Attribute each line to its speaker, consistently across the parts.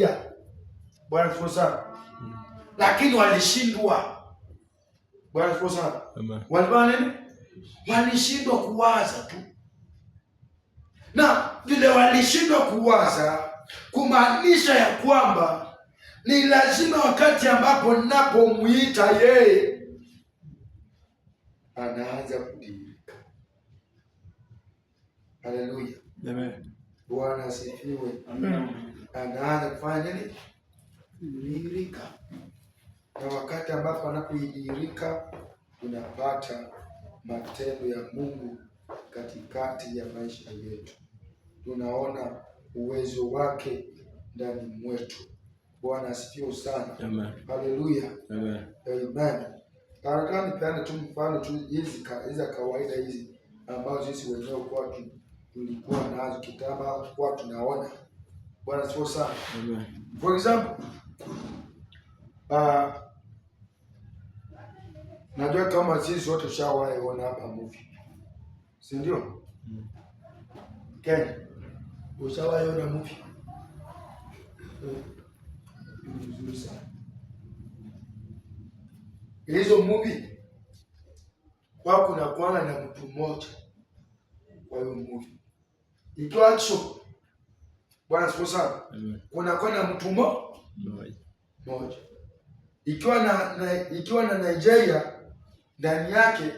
Speaker 1: kufikiria. Bwana asifiwe sana. Lakini walishindwa. Bwana asifiwe sana. Walifanya nini? Walishindwa kuwaza tu. Na vile walishindwa kuwaza, kumaanisha ya kwamba ni lazima wakati ambapo ninapomuita yeye anaanza kudirika. Haleluya.
Speaker 2: Amen.
Speaker 1: Bwana asifiwe.
Speaker 2: Amen.
Speaker 1: Anaanza kufanya nini? Kudirika. Na wakati ambapo anapodirika tunapata matendo ya Mungu katikati ya maisha yetu. Tunaona uwezo wake ndani mwetu. Bwana asifiwe sana.
Speaker 2: Amen.
Speaker 1: Haleluya.
Speaker 2: Amen.
Speaker 1: Amen. Nataka nipeane tu mfano tu hizi kawaida hizi ambazo sisi wenyewe kwa tulikuwa nazo kitambo kwa tunaona. Bwana asifiwe sana.
Speaker 2: Amen.
Speaker 1: For example, najua kama sisi wote tushawahi ona hapa movie. Si ndio? Okay. Ushawahi ona movie? Ni nzuri sana. Hizo movie kwa kuna kuanga na mtu mmoja kwa hiyo movie. Ikiwa action. Bwana asifiwe sana. Kuna kwa na mtu mmoja. Ikiwa na Nigeria ndani yake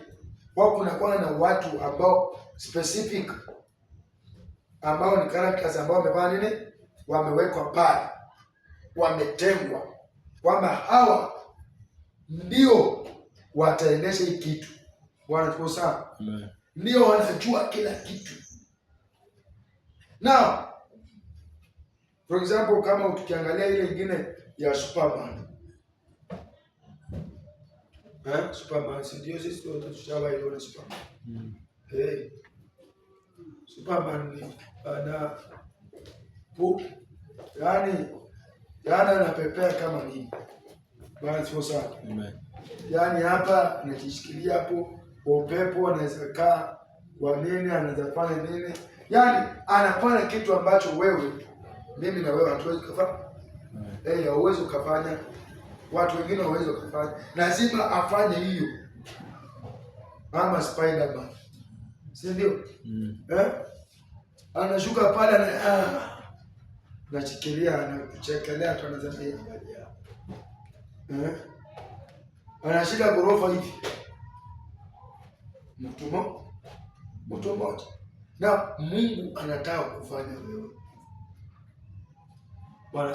Speaker 1: kwa kuna kwa na watu ambao specific ambao ni characters ambao wamefanya nini? Wamewekwa pale. Wametengwa kwamba hawa ndio wataendesha hii kitu. Bwana tuko sawa? Ndio wanajua kila kitu. Now, for example, kama ukiangalia ile nyingine ya Superman. Superman, ndio sisi wote tushawahi kuona Superman. Superman ni yani anapepea kama nini. Bwana sio sawa. Amen. Yani hapa anajishikilia hapo kwa upepo, anaweza kaa kwa nini, anaweza fanya nini. Yani anafanya kitu ambacho mimi na wewe hatuwezi kufanya. Hauwezi kufanya. Watu wengine hawawezi kufanya. Lazima afanye hiyo. Kama Spider-Man. Si ndio? Anashuka pale anachikilia, anakuchekelea tu, anasema yeye angalia. Anashika ghorofa hivi. Mtu mmoja. Na Mungu anataka kufanya wewe. Bwana